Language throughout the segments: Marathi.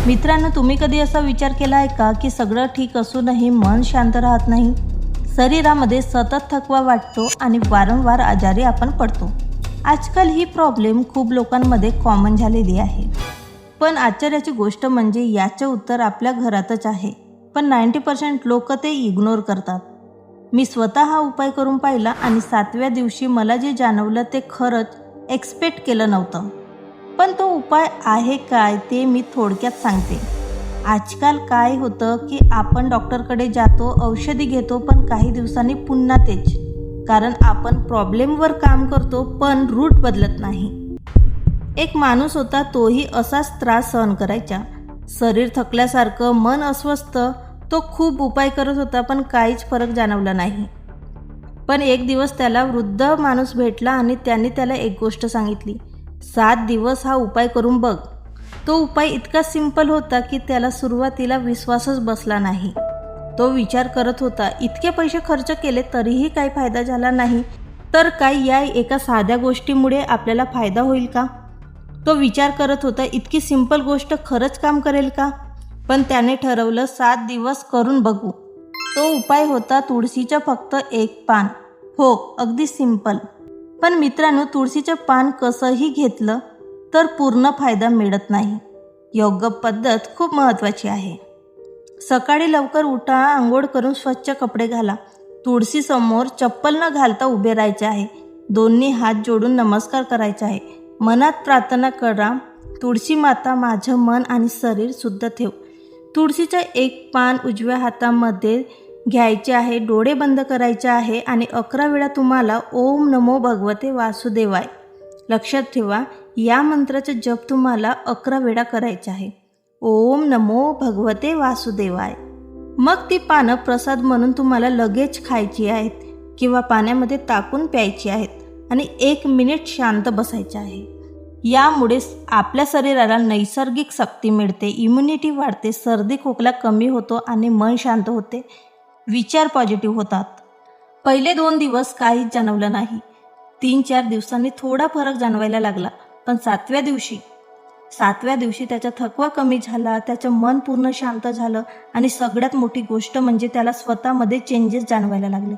मित्रांनो, तुम्ही कधी असा विचार केला आहे का की सगळं ठीक असूनही मन शांत राहत नाही? शरीरामध्ये सतत थकवा वाटतो आणि वारंवार आजारी आपण पडतो. आजकाल ही प्रॉब्लेम खूप लोकांमध्ये कॉमन झालेली आहे. पण आश्चर्याची गोष्ट म्हणजे याचं उत्तर आपल्या घरातच आहे. पण 90% लोक ते इग्नोर करतात. मी स्वतः हा उपाय करून पाहिला आणि 7व्या दिवशी मला जे जाणवलं ते खरंच एक्सपेक्ट केलं नव्हतं. पण तो उपाय आहे काय ते मी थोडक्यात सांगते. आजकाल काय होतं की आपण डॉक्टरकडे जातो, औषधी घेतो, पण काही दिवसांनी पुन्हा तेच. कारण आपण प्रॉब्लेमवर काम करतो पण रूट बदलत नाही. एक माणूस होता, तोही असाच त्रास सहन करायचा. शरीर थकल्यासारखं, मन अस्वस्थ. तो खूप उपाय करत होता पण काहीच फरक जाणवला नाही. पण एक दिवस त्याला वृद्ध माणूस भेटला आणि त्याने त्याला एक गोष्ट सांगितली. 7 दिवस हा उपाय करून बघ. तो उपाय इतका सिंपल होता की त्याला सुरुवातीला विश्वासच बसला नाही. तो विचार करत होता, इतके पैसे खर्च केले तरीही काही फायदा झाला नाही, तर काय या एका साध्या गोष्टीमुळे आपल्याला फायदा होईल का? तो विचार करत होता, इतकी सिंपल गोष्ट खरंच काम करेल का? पण त्याने ठरवलं 7 दिवस करून बघू. तो उपाय होता तुळशीचं फक्त 1 पान. हो, अगदी सिंपल. पण मित्रांनो, तुळशीचं पान कसंही घेतलं तर पूर्ण फायदा मिळत नाही. योग्य पद्धत खूप महत्त्वाची आहे. सकाळी लवकर उठा, आंघोळ करून स्वच्छ कपडे घाला. तुळशीसमोर चप्पल न घालता उभे राहायचे आहे. दोन्ही हात जोडून नमस्कार करायचा आहे. मनात प्रार्थना करा, तुळशी माता, माझं मन आणि शरीर शुद्ध ठेव. तुळशीचं 1 पान उजव्या हातामध्ये घ्यायचे आहे, डोळे बंद करायचे आहे आणि 11 वेळा तुम्हाला ओम नमो भगवते वासुदेवाय. लक्षात ठेवा, या मंत्राचा जप तुम्हाला 11 वेळा करायचा आहे. ओम नमो भगवते वासुदेवाय. मग ती पानं प्रसाद म्हणून तुम्हाला लगेच खायची आहेत किंवा पाण्यामध्ये टाकून प्यायची आहेत आणि 1 मिनिट शांत बसायचे आहे. यामुळे आपल्या शरीराला नैसर्गिक शक्ती मिळते, इम्युनिटी वाढते, सर्दी खोकला कमी होतो आणि मन शांत होते, विचार पॉझिटिव्ह होतात. पहिले 2 दिवस काहीच जाणवलं नाही. 3-4 दिवसांनी थोडा फरक जाणवायला लागला. पण 7व्या दिवशी त्याचा थकवा कमी झाला, त्याचं मन पूर्ण शांत झालं आणि सगळ्यात मोठी गोष्ट म्हणजे त्याला स्वतःमध्ये चेंजेस जाणवायला लागले.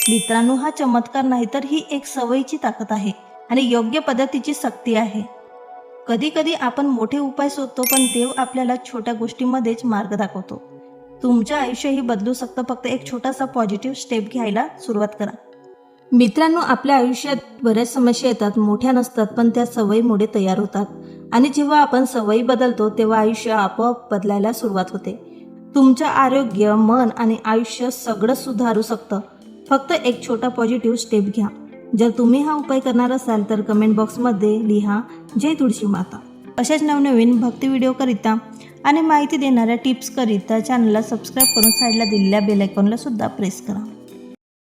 मित्रांनो, हा चमत्कार नाही तर ही एक सवयीची ताकद आहे आणि योग्य पद्धतीची शक्ती आहे. कधी कधी आपण मोठे उपाय शोधतो पण देव आपल्याला छोट्या गोष्टीमध्येच मार्ग दाखवतो. तुमचं आयुष्यही बदलू शकतं. फक्त एक छोटासा पॉझिटिव्ह स्टेप घ्यायला सुरुवात करा. मित्रांनो, आपल्या आयुष्यात बऱ्याच समस्या येतात, मोठ्या नसतात पण त्या सवयीमुळे तयार होतात. आणि जेव्हा आपण सवयी बदलतो तेव्हा आयुष्य आपोआप बदलायला सुरुवात होते. तुमचं आरोग्य, मन आणि आयुष्य सगळं सुधारू शकतं. फक्त एक छोटा पॉझिटिव्ह स्टेप घ्या. जर तुम्ही हा उपाय करणार असाल तर कमेंट बॉक्समध्ये लिहा जय तुळशी माता. अशाच नवनवीन भक्ती व्हिडिओकरिता आणि माहिती देणाऱ्या टिप्सकरिता चॅनलला सबस्क्राईब करून साईडला दिलेल्या बेल आयकॉनला सुद्धा प्रेस करा.